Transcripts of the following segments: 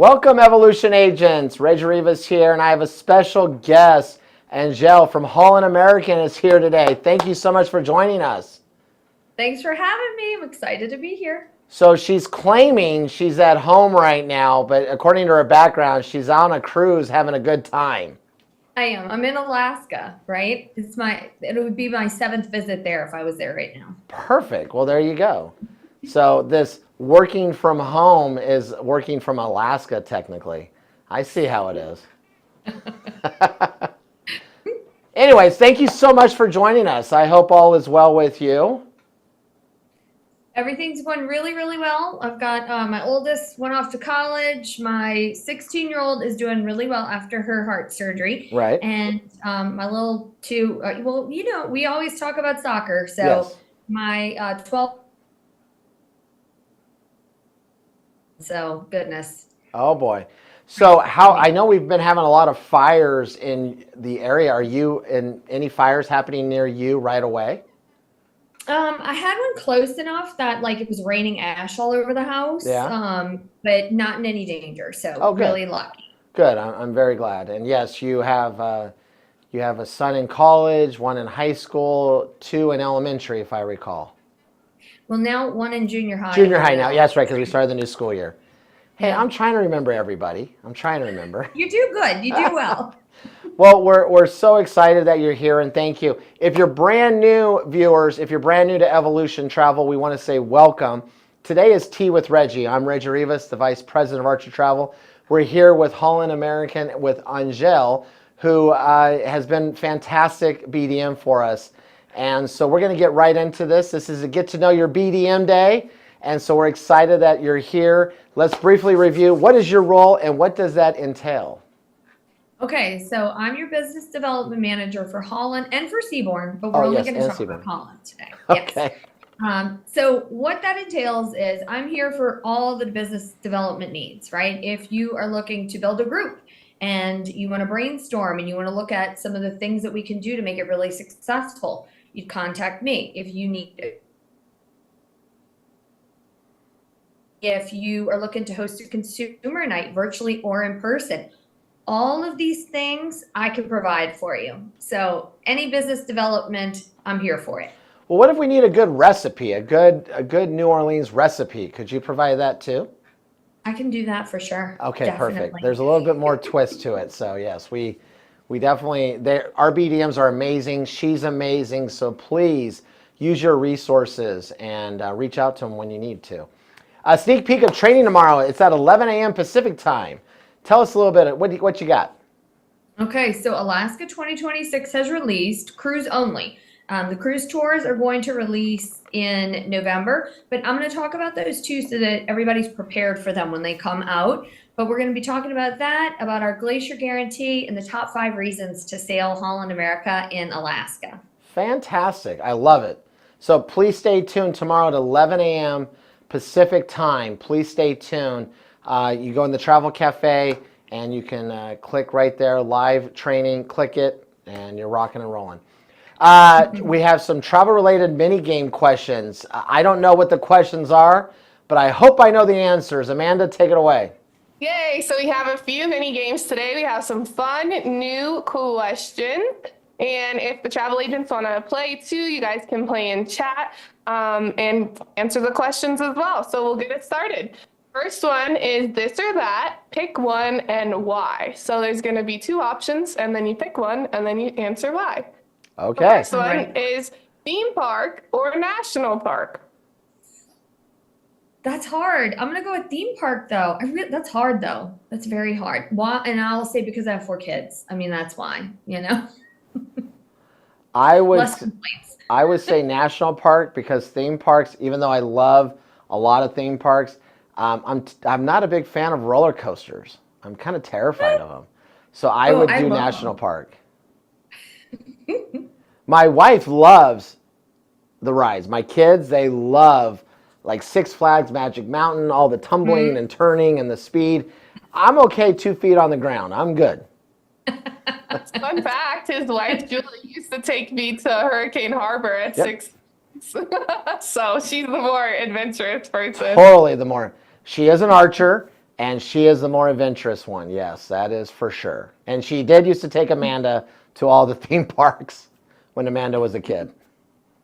Welcome, Evolution Agents. Reggie is here, and I have a special guest. Angelle from Holland American is here today. Thank you so much for joining us. Thanks for having me. I'm excited to be here. So she's claiming she's at home right now, but according to her background, she's on a cruise having a good time. I am. I'm in Alaska, right? It would be my 7th visit there if I was there right now. Perfect. Well, there you go. So this working from home is working from Alaska, technically. I see how it is. Anyways, thank you so much for joining us. I hope all is well with you. Everything's going really, really well. I've got my oldest went off to college. My 16-year-old is doing really well after her heart surgery. Right. And my little two, well, we always talk about soccer. So Yes. my 12. So goodness. Oh boy. So I know we've been having a lot of fires in the area. Are you in any fires happening near you right away? I had one close enough that it was raining ash all over the house. Yeah. But not in any danger. So Oh, good. really lucky. Good. I'm very glad. And yes, you have a son in college, one in high school, 2 in elementary, if I recall. Well, now one in junior high. Junior high now. Yes, right, because we started the new school year. Hey, Yeah. I'm trying to remember everybody. I'm trying to remember. You do good. You do well. Well, we're so excited that you're here, and thank you. If you're brand new viewers, if you're brand new to Evolution Travel, we want to say welcome. Today is Tea with Reggie. I'm Reggie Rivas, the Vice President of Archer Travel. We're here with Holland American with Angelle, who has been fantastic BDM for us. And so we're going to get right into this. This is a get to know your BDM day. And so we're excited that you're here. Let's briefly review what is your role and what does that entail? Okay, so I'm your business development manager for Holland and for Seabourn, but we're only going to talk about Holland today. Okay. Yes. So what that entails is I'm here for all the business development needs, right? If you are looking to build a group and you want to brainstorm and you want to look at some of the things that we can do to make it really successful, you'd contact me. If you are looking to host a consumer night virtually or in person, all of these things I can provide for you. So any business development, I'm here for it. Well, what if we need a good recipe, a good New Orleans recipe? Could you provide that too? I can do that for sure. Okay, Definitely. perfect. There's a little bit more twist to it. So yes, we definitely, our BDMs are amazing. She's amazing. So please use your resources and reach out to them when you need to. A sneak peek of training tomorrow. It's at 11 a.m. Pacific time. Tell us a little bit. What you got? Okay, so Alaska 2026 has released cruise only. The cruise tours are going to release in November, but I'm going to talk about those too so that everybody's prepared for them when they come out. But we're going to be talking about that, about our Glacier Guarantee, and the top 5 reasons to sail Holland America in Alaska. Fantastic. I love it. So please stay tuned tomorrow at 11 a.m. Pacific time. Please stay tuned. You go in the Travel Cafe and you can click right there, live training, click it, and you're rocking and rolling. We have some travel-related mini-game questions. I don't know what the questions are, but I hope I know the answers. Amanda, take it away. Yay, so we have a few mini games today. We have some fun new questions. And if the travel agents want to play too, you guys can play in chat and answer the questions as well. So we'll get it started. First one is this or that. Pick one and why. So there's going to be 2 options, and then you pick one, and then you answer why. Okay. The first one is theme park or national park. That's hard. I'm going to go with theme park, though. That's hard, though. That's very hard. Why? And I'll say because I have 4 kids. I mean, that's why, Less complaints. I would say national park because theme parks, even though I love a lot of theme parks, I'm not a big fan of roller coasters. I'm kind of terrified of them. So I would do national park. My wife loves the rides. My kids, they love like Six Flags, Magic Mountain, all the tumbling and turning and the speed. I'm okay 2 feet on the ground. I'm good. Fun fact, his wife Julie used to take me to Hurricane Harbor at 6. So she's the more adventurous person. Totally the more. She is an archer, And she is the more adventurous one. Yes, that is for sure. And she did used to take Amanda to all the theme parks when Amanda was a kid.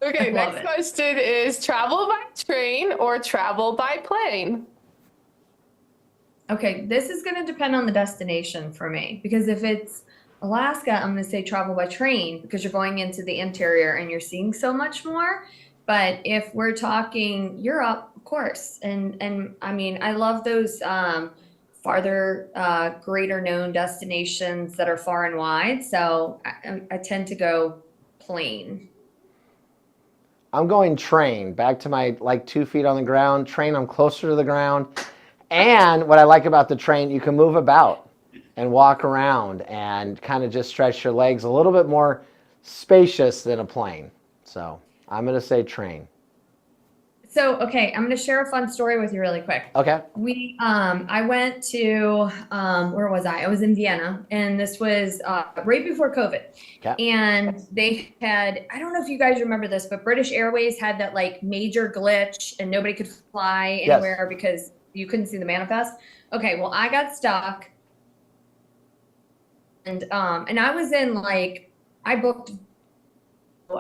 Okay, Love next it. question is travel by train or travel by plane? Okay, this is going to depend on the destination for me because if it's Alaska, I'm going to say travel by train because you're going into the interior and you're seeing so much more. But if we're talking Europe, of course, and I mean, I love those farther, greater known destinations that are far and wide. So I tend to go plane. I'm going train, back to my like 2 feet on the ground. Train, I'm closer to the ground. And what I like about the train, you can move about and walk around and kind of just stretch your legs a little bit more spacious than a plane. So I'm going to say train. So, okay, I'm going to share a fun story with you really quick. Okay. I went to, where was I? I was in Vienna, and this was right before COVID. Okay. And they had, I don't know if you guys remember this, but British Airways had that like major glitch and nobody could fly Yes. anywhere because you couldn't see the manifest. Okay, well, I got stuck. And I was in like, I booked,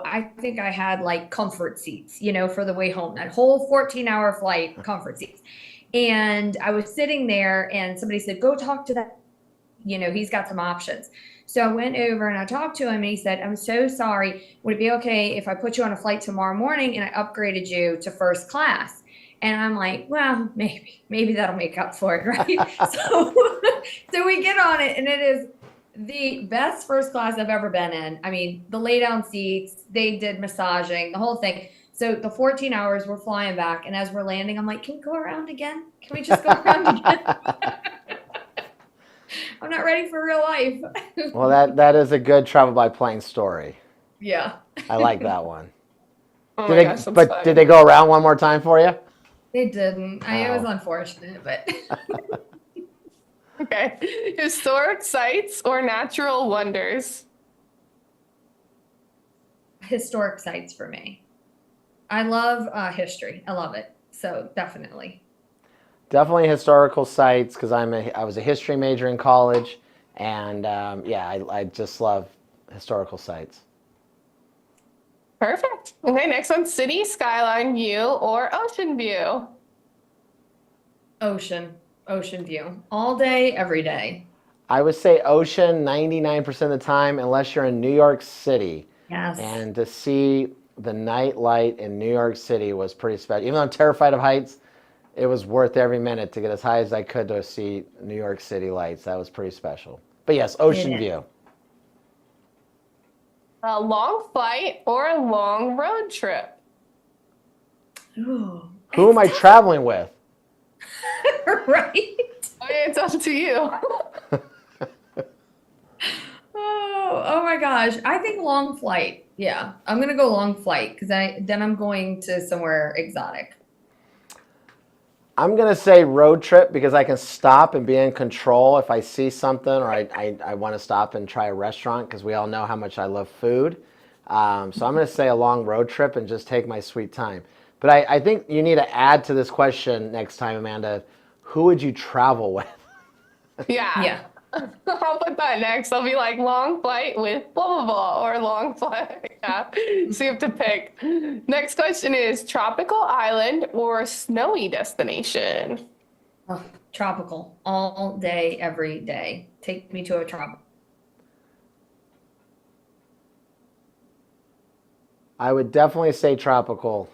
I think I had like comfort seats, for the way home, that whole 14-hour flight, comfort seats. And I was sitting there and somebody said, go talk to that, he's got some options. So I went over and I talked to him and he said, I'm so sorry. Would it be okay if I put you on a flight tomorrow morning and I upgraded you to first class? And I'm like, well, maybe that'll make up for it, right? So we get on it and it is the best first class I've ever been in. I mean, the lay down seats, they did massaging, the whole thing. So the 14 hours we're flying back. And as we're landing, I'm like, can we go around again? Can we just go around again? I'm not ready for real life. Well, that is a good travel by plane story. Yeah. I like that one. Oh my gosh, that's funny. Did they go around one more time for you? They didn't. It was Oh. unfortunate, but Okay. Historic sites or natural wonders? historic sites for me. I love history. I love it. So definitely. Definitely historical sites because I was a history major in college, and I just love historical sites. Perfect. Okay, next one, city skyline view or ocean view? Ocean view. All day, every day. I would say ocean 99% of the time, unless you're in New York City. Yes. And to see the night light in New York City was pretty special. Even though I'm terrified of heights, it was worth every minute to get as high as I could to see New York City lights. That was pretty special. But yes, ocean view. A long flight or a long road trip? Ooh. Who am I traveling with? Right? It's up to you. Oh my gosh. I think long flight. Yeah. I'm going to go long flight because then I'm going to somewhere exotic. I'm going to say road trip because I can stop and be in control if I see something or I want to stop and try a restaurant because we all know how much I love food. So I'm going to say a long road trip and just take my sweet time. But I think you need to add to this question next time, Amanda, who would you travel with? Yeah. Yeah. I'll put that next. I'll be like long flight with blah, blah, blah, or long flight. Yeah. So you have to pick. Next question is tropical island or snowy destination? Oh, tropical. All day, every day. Take me to a tropical. I would definitely say tropical.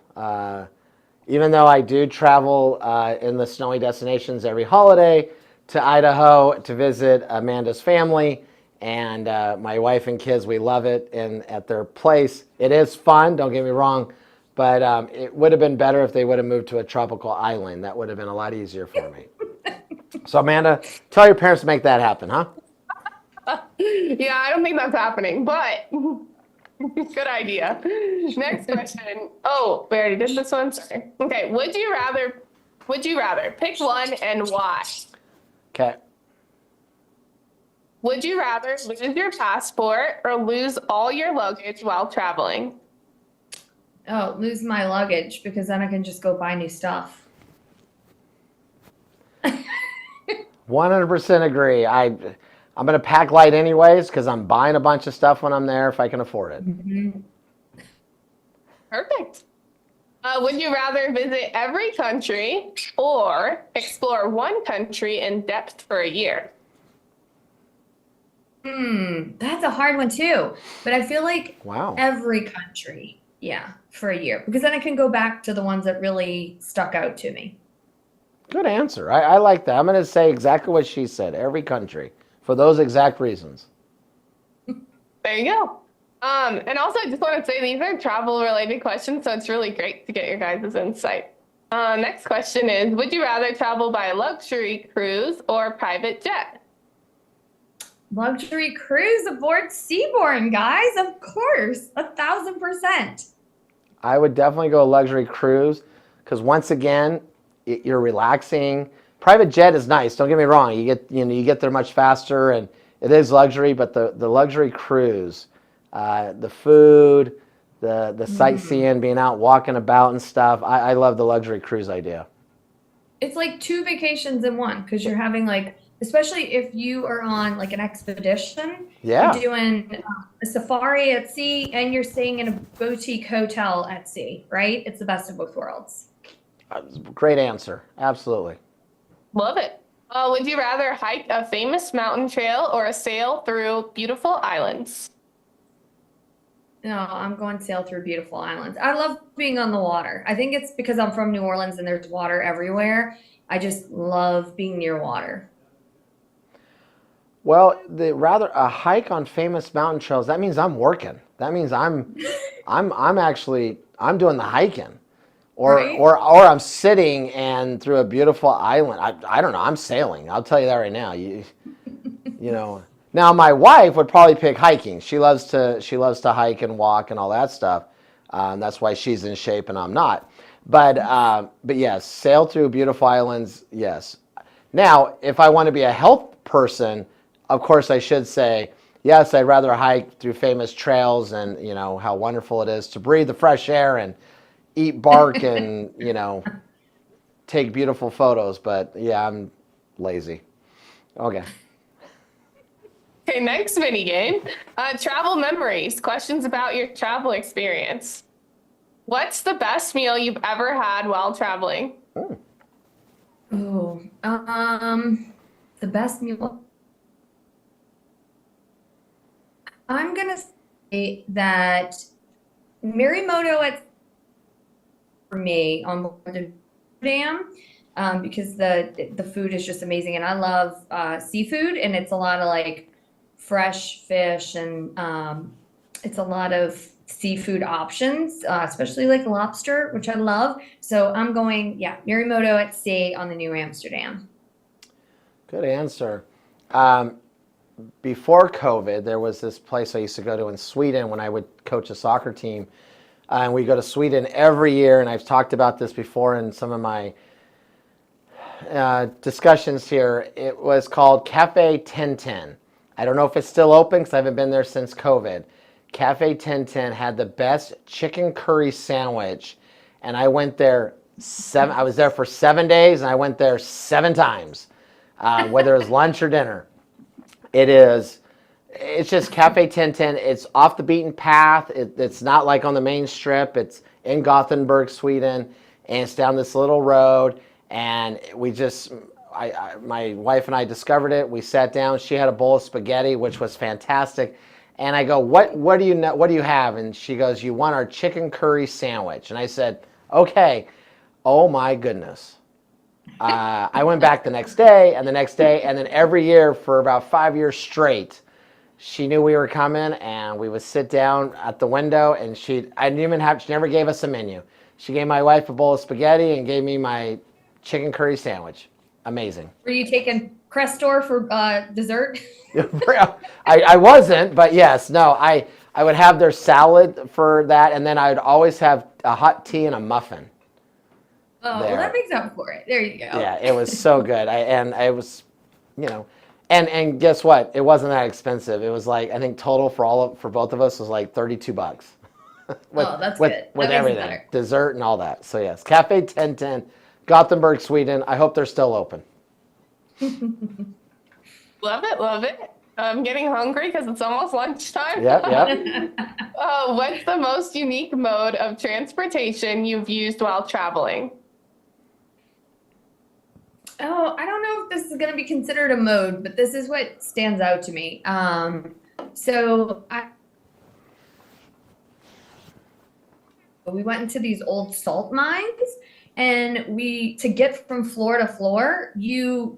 Even though I do travel in the snowy destinations every holiday to Idaho to visit Amanda's family and my wife and kids, we love it at their place. It is fun, don't get me wrong, but it would have been better if they would have moved to a tropical island. That would have been a lot easier for me. So Amanda, tell your parents to make that happen, huh? Yeah, I don't think that's happening, but good idea. Next question. Oh, we already did this one. Sorry. Okay. Would you rather pick one and why? Okay. Would you rather lose your passport or lose all your luggage while traveling? Oh, lose my luggage because then I can just go buy new stuff. 100% agree. I'm going to pack light anyways because I'm buying a bunch of stuff when I'm there if I can afford it. Mhm. Perfect. Would you rather visit every country or explore one country in depth for a year? That's a hard one too. But I feel like Wow. every country, yeah, for a year, because then I can go back to the ones that really stuck out to me. Good answer. I like that. I'm going to say exactly what she said. Every country for those exact reasons. There you go. And also, I just want to say these are travel related questions, so it's really great to get your guys' insight. Next question is, would you rather travel by luxury cruise or private jet? Luxury cruise aboard Seabourn, guys. Of course, 1,000%. I would definitely go a luxury cruise because once again, you're relaxing. Private jet is nice. Don't get me wrong. You get there much faster and it is luxury, but the luxury cruise, the food, the sightseeing, being out walking about and stuff. I love the luxury cruise idea. It's like two vacations in one because you're having like, especially if you are on like an expedition, Yeah. you're doing a safari at sea and you're staying in a boutique hotel at sea, right? It's the best of both worlds. Great answer. Absolutely. Love it. Would you rather hike a famous mountain trail or sail through beautiful islands? No, I'm going sail through beautiful islands. I love being on the water. I think it's because I'm from New Orleans and there's water everywhere. I just love being near water. Well, rather a hike on famous mountain trails. That means I'm working. That means I'm doing the hiking, or Right? or I'm sitting and through a beautiful island. I don't know. I'm sailing. I'll tell you that right now. You know. Now my wife would probably pick hiking. She loves to hike and walk and all that stuff. That's why she's in shape and I'm not. But yes, sail through beautiful islands. Yes. Now, if I want to be a health person, of course I should say yes. I'd rather hike through famous trails and how wonderful it is to breathe the fresh air and eat bark and take beautiful photos. But yeah, I'm lazy. Okay. Okay, next mini game. Travel memories. Questions about your travel experience. What's the best meal you've ever had while traveling? Oh, the best meal. I'm gonna say that Marimoto for me on board the Amsterdam, because the food is just amazing, and I love seafood, and it's a lot of like fresh fish, and it's a lot of seafood options, especially like lobster, which I love. So I'm going, yeah, Marimoto at sea on the New Amsterdam. Good answer. Before COVID, there was this place I used to go to in Sweden when I would coach a soccer team. And we go to Sweden every year, and I've talked about this before in some of my discussions here. It was called Cafe 1010. I don't know if it's still open because I haven't been there since COVID. Cafe 1010 had the best chicken curry sandwich, and I went there I was there for 7 days, and I went there 7 times, whether it was lunch or dinner. It's just Cafe 1010. It's off the beaten path. It's not like on the main strip. It's in Gothenburg, Sweden, and it's down this little road. And my wife and I discovered it. We sat down. She had a bowl of spaghetti, which was fantastic. And I go, what do you have? And she goes, you want our chicken curry sandwich? And I said, okay. Oh my goodness. I went back the next day, and then every year for about 5 years straight. She knew we were coming, and we would sit down at the window, and she never gave us a menu. She gave my wife a bowl of spaghetti and gave me my chicken curry sandwich. Amazing. Were you taking Crestor for dessert? I wasn't, but yes, no, I would have their salad for that, and then I would always have a hot tea and a muffin. Oh, well, that makes up for it. There you go. Yeah, it was so good. And guess what? It wasn't that expensive. It was like, I think total for both of us was like $32. That's with, good. With that everything, better. Dessert and all that. So yes, Cafe 1010, Gothenburg, Sweden. I hope they're still open. Love it, love it. I'm getting hungry because it's almost lunchtime. Yep. What's the most unique mode of transportation you've used while traveling? Oh, I don't know if this is going to be considered a mode, but this is what stands out to me. We went into these old salt mines, and to get from floor to floor, you've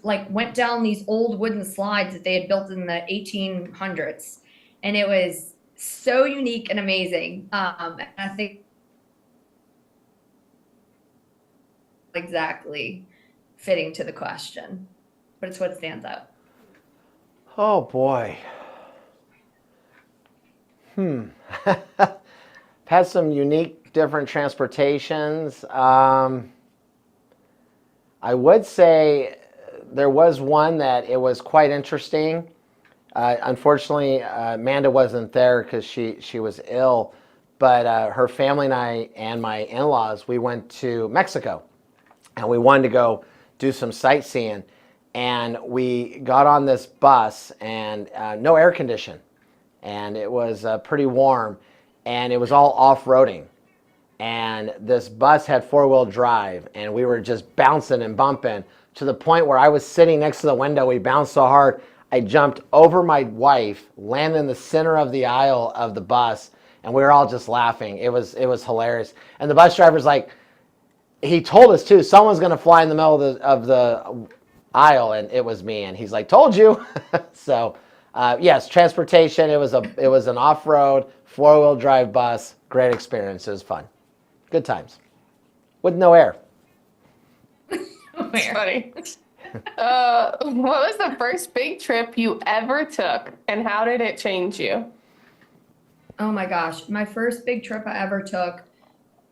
like went down these old wooden slides that they had built in the 1800s, and it was so unique and amazing. And I think exactly fitting to the question, but it's what stands out. Oh boy. Had some unique, different transportations. I would say there was one that it was quite interesting. Unfortunately, Amanda wasn't there because she was ill, but her family and I and my in-laws, we went to Mexico, and we wanted to go do some sightseeing. And we got on this bus, and no air condition, and it was pretty warm, and it was all off-roading. And this bus had four-wheel drive, and we were just bouncing and bumping to the point where I was sitting next to the window. We bounced so hard, I jumped over my wife, landed in the center of the aisle of the bus, and we were all just laughing. It was hilarious. And the bus driver's like, he told us too, someone's going to fly in the middle of the aisle, and it was me. And he's like, told you. So yes, transportation. It was an off-road four-wheel drive bus. Great experience. It was fun. Good times with no air. That's funny. What was the first big trip you ever took, and how did it change you? Oh my gosh, my first big trip I ever took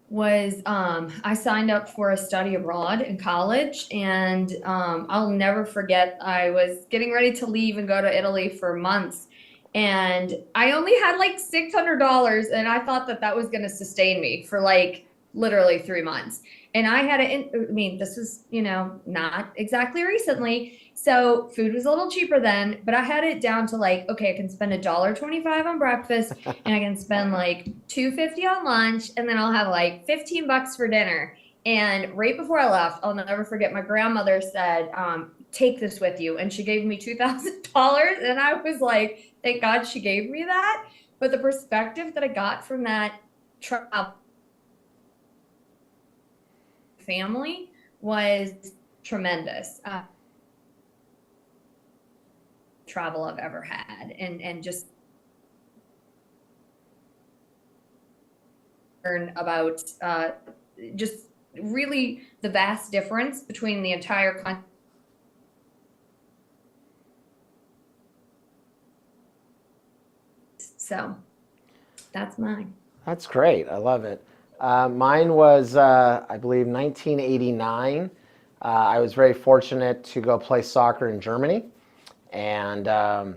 was I signed up for a study abroad in college, and I'll never forget, I was getting ready to leave and go to Italy for months, and I only had like $600, and I thought that was going to sustain me for like literally 3 months. And I had this was, not exactly recently. So food was a little cheaper then, but I had it down to like, okay, I can spend $1.25 on breakfast, and I can spend like $2.50 on lunch, and then I'll have like $15 for dinner. And right before I left, I'll never forget, my grandmother said, take this with you. And she gave me $2,000. And I was like, thank God she gave me that. But the perspective that I got from that travel family was tremendous. Travel I've ever had, and just learn about just really the vast difference between the entire country. So that's mine. That's great. I love it. Mine was, I believe, 1989. I was very fortunate to go play soccer in Germany, and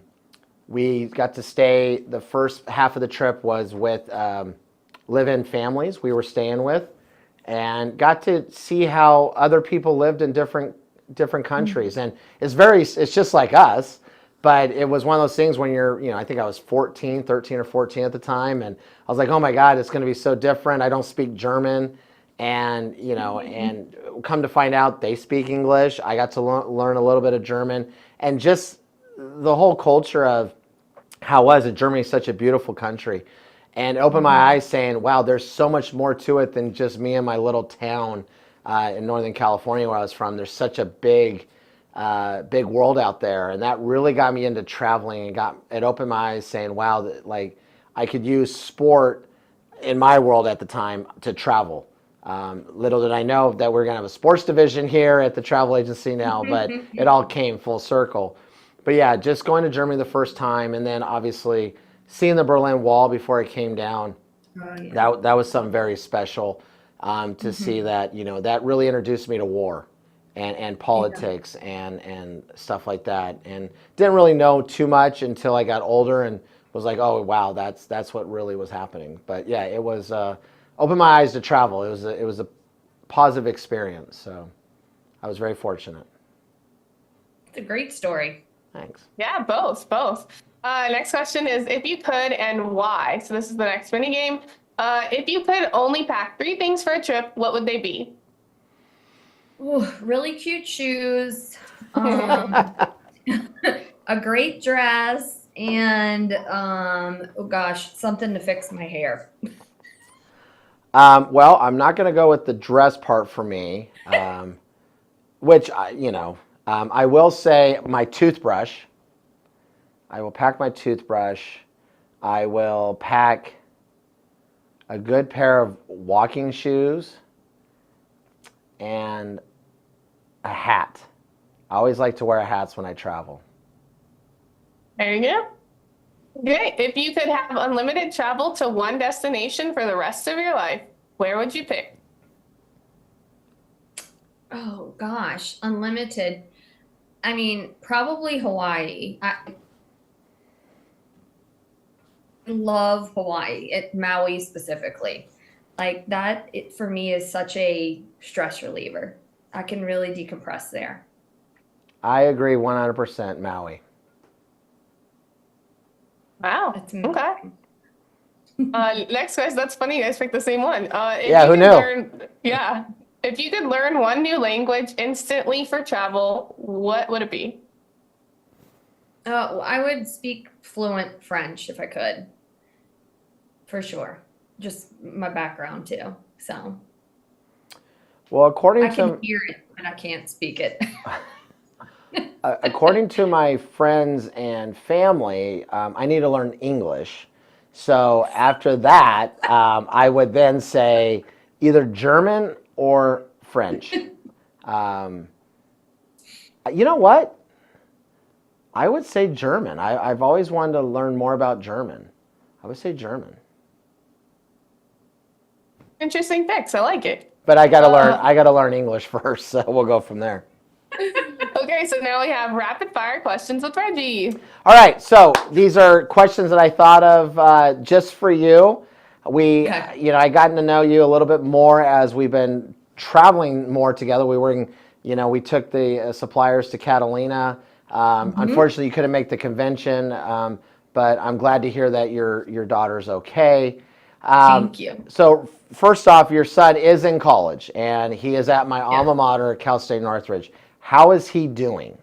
we got to stay. The first half of the trip was with live-in families we were staying with, and got to see how other people lived in different countries. And it's just like us. But it was one of those things when I think I was 13 or 14 at the time, and I was like, oh my God, it's going to be so different. I don't speak German, and and come to find out they speak English. I got to learn a little bit of German, and just the whole culture of how was it. Germany is such a beautiful country, and opened my eyes saying, wow, there's so much more to it than just me and my little town in Northern California where I was from. There's such a big world out there, and that really got me into traveling, and it opened my eyes saying, wow, like I could use sport in my world at the time to travel. Little did I know that we're going to have a sports division here at the travel agency now, but it all came full circle. But yeah, just going to Germany the first time, and then obviously seeing the Berlin Wall before it came down. Oh, yeah. That was something very special to see that, that really introduced me to war. And politics and stuff like that, and didn't really know too much until I got older and was like, oh wow, that's what really was happening. But yeah, it was opened my eyes to travel. It was a positive experience, so I was very fortunate. It's a great story. Thanks. Yeah, both. Next question is, if you could and why? So this is the next mini game. If you could only pack 3 things for a trip, what would they be? Ooh, really cute shoes, a great dress, and oh gosh, something to fix my hair. Well, I'm not going to go with the dress part for me, which, I will say my toothbrush. I will pack my toothbrush. I will pack a good pair of walking shoes and a hat. I always like to wear hats when I travel. There you go. Okay, if you could have unlimited travel to one destination for the rest of your life, where would you pick? Oh gosh, unlimited. I mean, probably Hawaii. I love Hawaii, Maui specifically. Like that, it for me is such a stress reliever. I can really decompress there. I agree 100% Maui. Wow. That's Okay. Next question. That's funny. You guys picked the same one. Yeah, who knew? If you could learn one new language instantly for travel, what would it be? Oh, I would speak fluent French if I could. For sure. Just my background too. So Well, according I can to hear it, but I can't speak it. according to my friends and family, I need to learn English. So after that, I would then say either German or French. You know what? I would say German. I've always wanted to learn more about German. I would say German. Interesting picks. I like it. But I gotta learn English first, so we'll go from there. Okay, so now we have rapid fire questions with Reggie. All right, so these are questions that I thought of just for you. Okay. I gotten to know you a little bit more as we've been traveling more together. We took the suppliers to Catalina. Unfortunately, you couldn't make the convention, but I'm glad to hear that your daughter's okay. Thank you. So first off, your son is in college, and he is at my alma mater, Cal State Northridge. How is he doing?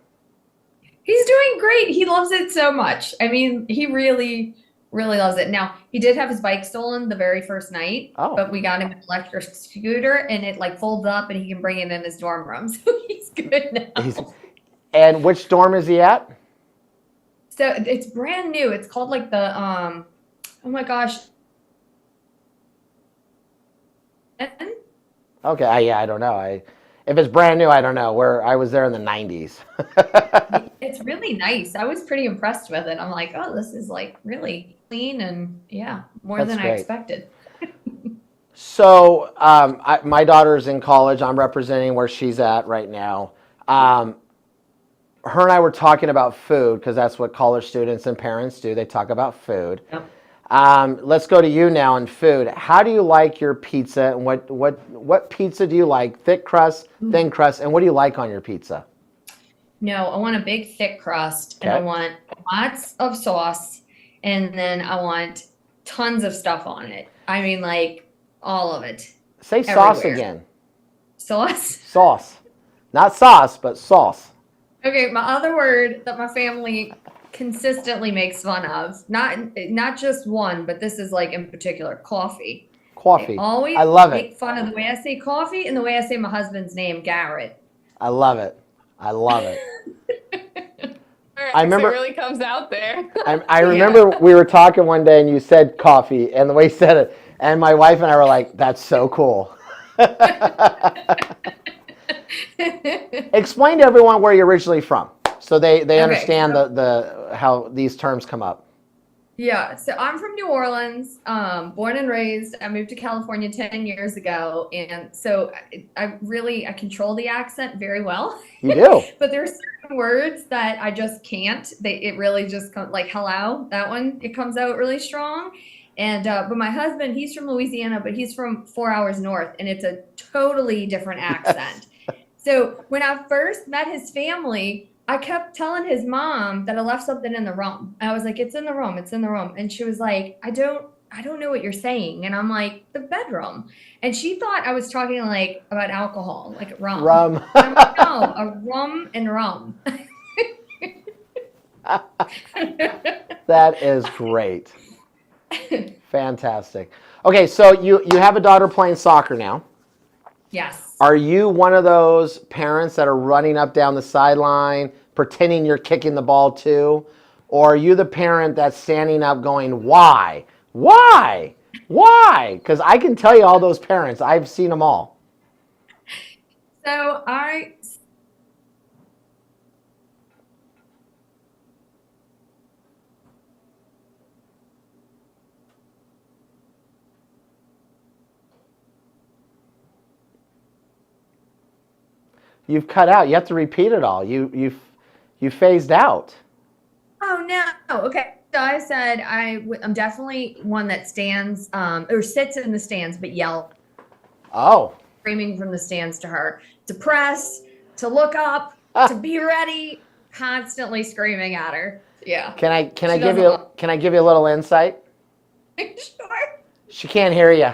He's doing great. He loves it so much. I mean, he really, really loves it. Now, he did have his bike stolen the very first night, but we got him an electric scooter, and it like folds up, and he can bring it in his dorm room. So he's good now. And which dorm is he at? So it's brand new. It's called like the oh my gosh. Okay, I don't know. If it's brand new, I don't know. I was there in the 90s. It's really nice. I was pretty impressed with it. I'm like, oh, this is like really clean and more That's than great. I expected. So my daughter's in college. I'm representing where she's at right now. Her and I were talking about food because that's what college students and parents do. They talk about food. Yep. Let's go to you now in food. How do you like your pizza, and what pizza do you like? Thick crust, thin crust, and what do you like on your pizza? No, I want a big thick crust, and I want lots of sauce, and then I want tons of stuff on it. I mean, like all of it. Say sauce again. Sauce? Sauce. Not sauce, but sauce. Okay, my other word that my family consistently makes fun of, not just one, but this is like in particular, coffee. Coffee. They always I love it. make fun of the way I say coffee and the way I say my husband's name, Garrett. I love it. I love it. I remember it really comes out there. I remember we were talking one day and you said coffee, and the way you said it, and my wife and I were like, that's so cool. Explain to everyone where you're originally from, so they understand the how these terms come up. Yeah, so I'm from New Orleans, born and raised. I moved to California 10 years ago, and so I control the accent very well. You do. But there's certain words that I just can't. It really just comes, like hello, that one, it comes out really strong. And but my husband, he's from Louisiana, but he's from 4 hours north, and it's a totally different accent. So when I first met his family, I kept telling his mom that I left something in the room. And I was like, it's in the room, it's in the room. And she was like, I don't know what you're saying. And I'm like, the bedroom. And she thought I was talking like about alcohol, like rum. Rum. And I'm like, no, a rum and rum. That is great. Fantastic. Okay, so you have a daughter playing soccer now. Yes. Are you one of those parents that are running up down the sideline, pretending you're kicking the ball too? Or are you the parent that's standing up going, why? Why? Why? Because I can tell you all those parents. I've seen them all. So You've cut out. You have to repeat it all. You phased out. oh no. Okay. So I said I'm definitely one that stands or sits in the stands but yells, Oh. screaming from the stands to her to press, to look up, to be ready, constantly screaming at her. Yeah. Can I She give doesn't you want- can I give you a little insight? Sure. She can't hear you.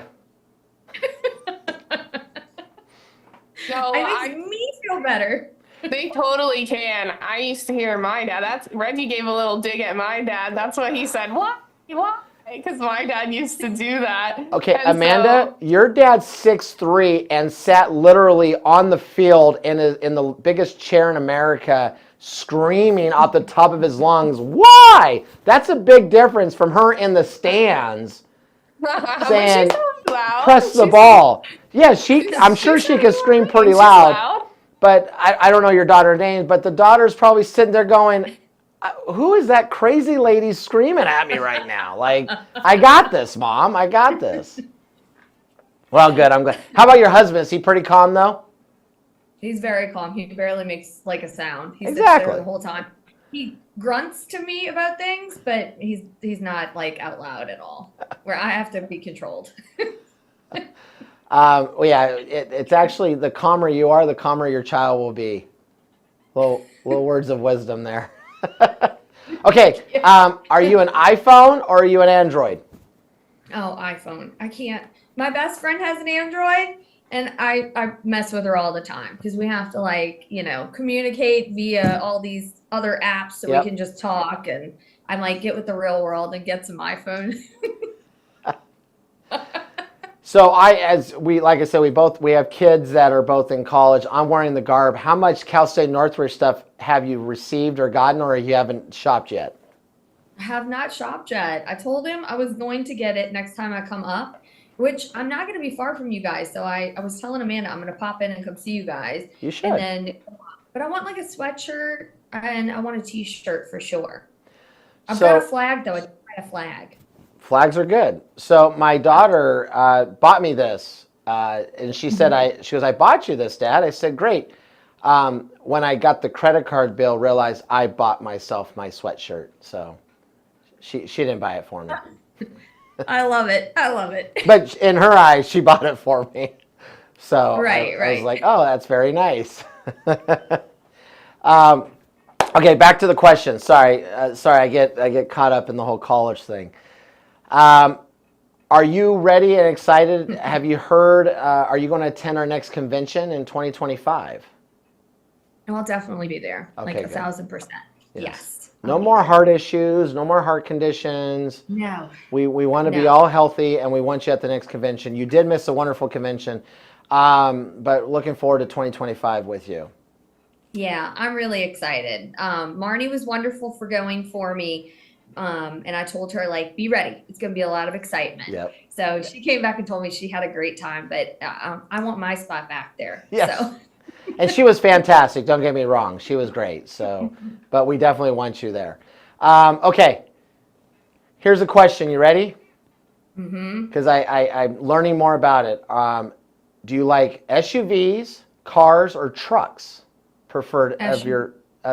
No, It makes me feel better. they totally can. I used to hear my dad. Reggie gave a little dig at my dad. That's what he said. Why? Why? Because my dad used to do that. Okay, And Amanda, so- your dad's 6'3" and sat literally on the field in the biggest chair in America, screaming out the top of his lungs, "Why?" That's a big difference from her in the stands But saying, she's so loud. "Press the She's- ball." Yeah, I'm sure she's she so could scream pretty she's loud. But I don't know your daughter's name, but the daughter's probably sitting there going, who is that crazy lady screaming at me right now? Like, I got this, Mom. I got this. Well, good. I'm glad. How about your husband? Is he pretty calm, though? He's very calm. He barely makes like a sound. He sits Exactly. there the whole time. He grunts to me about things, but he's not like out loud at all. Where I have to be controlled. Well, yeah, it's actually the calmer you are, the calmer your child will be. Little words of wisdom there. Okay, are you an iPhone or are you an Android? Oh, iPhone. I can't. My best friend has an Android, and I mess with her all the time because we have to like, communicate via all these other apps so Yep. we can just talk. And I'm like, get with the real world and get some iPhone. So like I said, we have kids that are both in college. I'm wearing the garb. How much Cal State Northridge stuff have you received or gotten, or you haven't shopped yet? I have not shopped yet. I told him I was going to get it next time I come up, which I'm not going to be far from you guys. So I was telling Amanda I'm going to pop in and come see you guys. You should. But I want like a sweatshirt and I want a t-shirt for sure. I've So- got a flag though. I don't have a flag. Flags are good. So my daughter bought me this, and she said, she goes, I bought you this, Dad. I said, great. When I got the credit card bill, realized I bought myself my sweatshirt. So she didn't buy it for me. I love it. I love it. But in her eyes, she bought it for me. So Right, I was right. like, oh, that's very nice. Okay, back to the question. Sorry, I get caught up in the whole college thing. Are you ready and excited? Have you heard? Are you going to attend our next convention in 2025? And I'll definitely be there. Okay, Like good. 1,000%. Yes. No more heart issues. No more heart conditions. No. We want to be No. all healthy, and we want you at the next convention. You did miss a wonderful convention, but looking forward to 2025 with you. Yeah, I'm really excited. Marnie was wonderful for going for me. And I told her, like, be ready. It's going to be a lot of excitement. Yep. So she came back and told me she had a great time, but I want my spot back there. Yes. So. And she was fantastic. Don't get me wrong. She was great. So, but we definitely want you there. Okay. Here's a question. You ready? Mm-hmm. Because I'm learning more about it. Do you like SUVs, cars, or trucks preferred of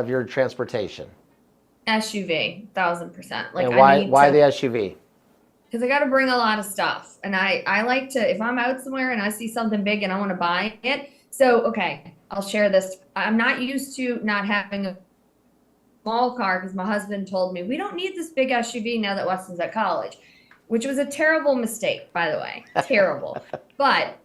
your transportation? SUV, 1,000%. Like, And why the SUV? Because I got to bring a lot of stuff, and I like to, if I'm out somewhere and I see something big and I want to buy it. So okay, I'll share this. I'm not used to not having a small car because my husband told me we don't need this big SUV now that Weston's at college, which was a terrible mistake, by the way. Terrible. But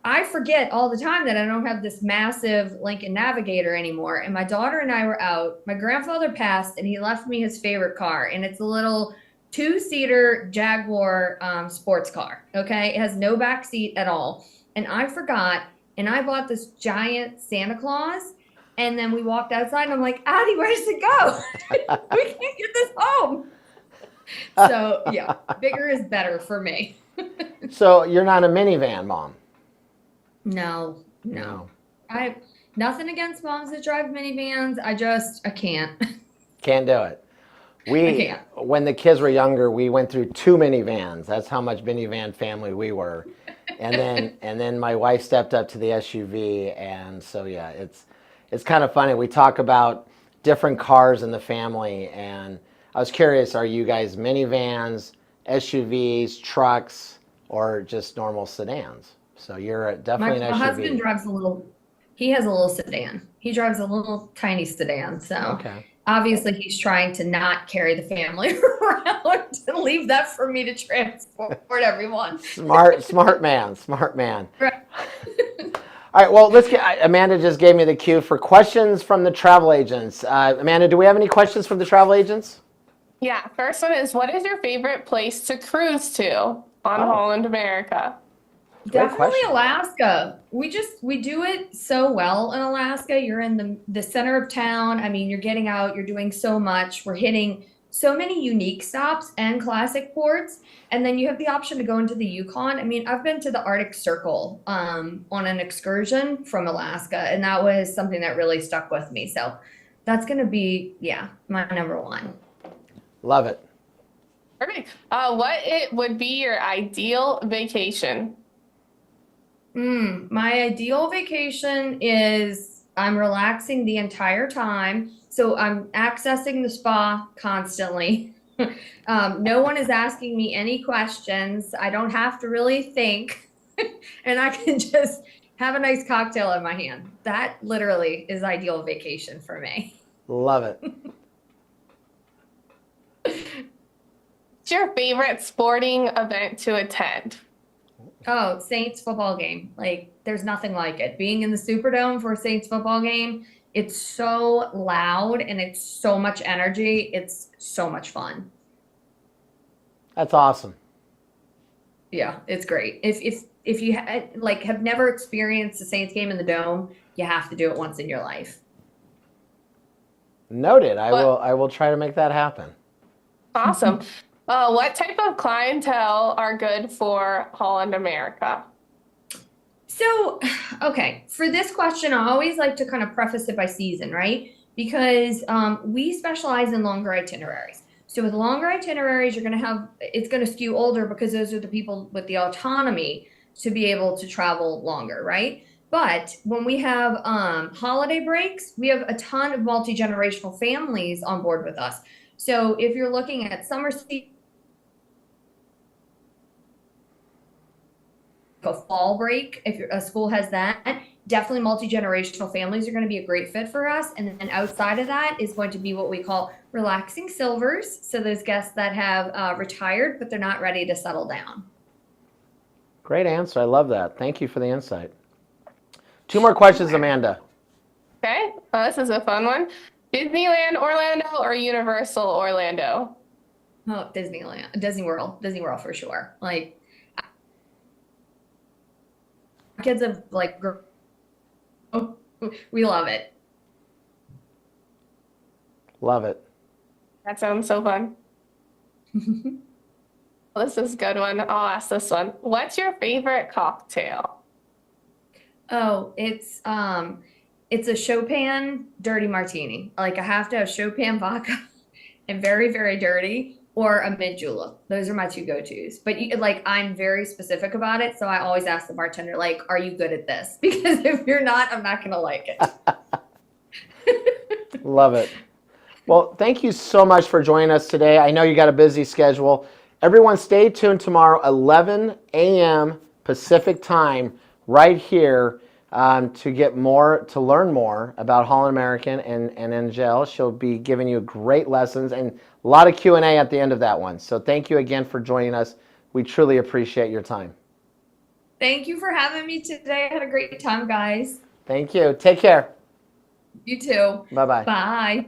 I forget all the time that I don't have this massive Lincoln Navigator anymore. And my daughter and I were out. My grandfather passed and he left me his favorite car. And it's a little 2-seater Jaguar sports car. Okay. It has no back seat at all. And I forgot. And I bought this giant Santa Claus. And then we walked outside and I'm like, Addie, where does it go? We can't get this home. So yeah, bigger is better for me. So you're not a minivan mom? No. I nothing against moms that drive minivans. I can't. Can't do it. I can't. When the kids were younger, we went through 2 minivans. That's how much minivan family we were. And then my wife stepped up to the SUV, and so yeah, it's kind of funny. We talk about different cars in the family, and I was curious, are you guys minivans, SUVs, trucks, or just normal sedans? So you're definitely an SUV. My husband drives he has a little sedan. He drives a little tiny sedan. So okay. Obviously he's trying to not carry the family around and leave that for me to transport everyone. Smart man. Right. All right, well, Amanda just gave me the cue for questions from the travel agents. Amanda, do we have any questions from the travel agents? Yeah, first one is, what is your favorite place to cruise to on Holland America? Definitely Alaska. We do it so well in Alaska. You're in the center of town. I mean, you're getting out, you're doing so much. We're hitting so many unique stops and classic ports. And then you have the option to go into the Yukon. I mean, I've been to the Arctic Circle on an excursion from Alaska, and that was something that really stuck with me. So that's going to be, my number one. Love it. Perfect. What would be your ideal vacation? My ideal vacation is I'm relaxing the entire time. So I'm accessing the spa constantly. No one is asking me any questions. I don't have to really think. And I can just have a nice cocktail in my hand. That literally is ideal vacation for me. Love it. What's your favorite sporting event to attend? Oh, Saints football game. Like, there's nothing like it. Being in the Superdome for a Saints football game, it's so loud and it's so much energy. It's so much fun. That's awesome. Yeah, it's great. If you have never experienced a Saints game in the Dome, you have to do it once in your life. Noted. I will try to make that happen. Awesome. What type of clientele are good for Holland America? So, okay, for this question, I always like to kind of preface it by season, right? Because we specialize in longer itineraries. So with longer itineraries, it's going to skew older because those are the people with the autonomy to be able to travel longer, right? But when we have holiday breaks, we have a ton of multi-generational families on board with us. So if you're looking at summer season, a fall break, if a school has that, definitely multi-generational families are going to be a great fit for us. And then outside of that is going to be what we call relaxing silvers. So those guests that have retired, but they're not ready to settle down. Great answer. I love that. Thank you for the insight. 2 more questions, Amanda. Okay, this is a fun one. Disneyland Orlando or Universal Orlando? Oh, Disney World for sure. Like, kids have we love it. Love it. That sounds so fun. Well, this is a good one. I'll ask this one. What's your favorite cocktail? Oh, it's a Chopin dirty martini. Like, I have to have Chopin vodka and very, very dirty, or a mint julep. Those are my 2 go-tos. But I'm very specific about it. So I always ask the bartender, like, are you good at this? Because if you're not, I'm not going to like it. Love it. Well, thank you so much for joining us today. I know you got a busy schedule. Everyone stay tuned tomorrow, 11 a.m. Pacific time, right here. to learn more about Holland American and Angelle. She'll be giving you great lessons and a lot of Q&A at the end of that one. So thank you again for joining us. We truly appreciate your time. Thank you for having me today. I had a great time, guys. Thank you. Take care. You too. Bye-bye. Bye.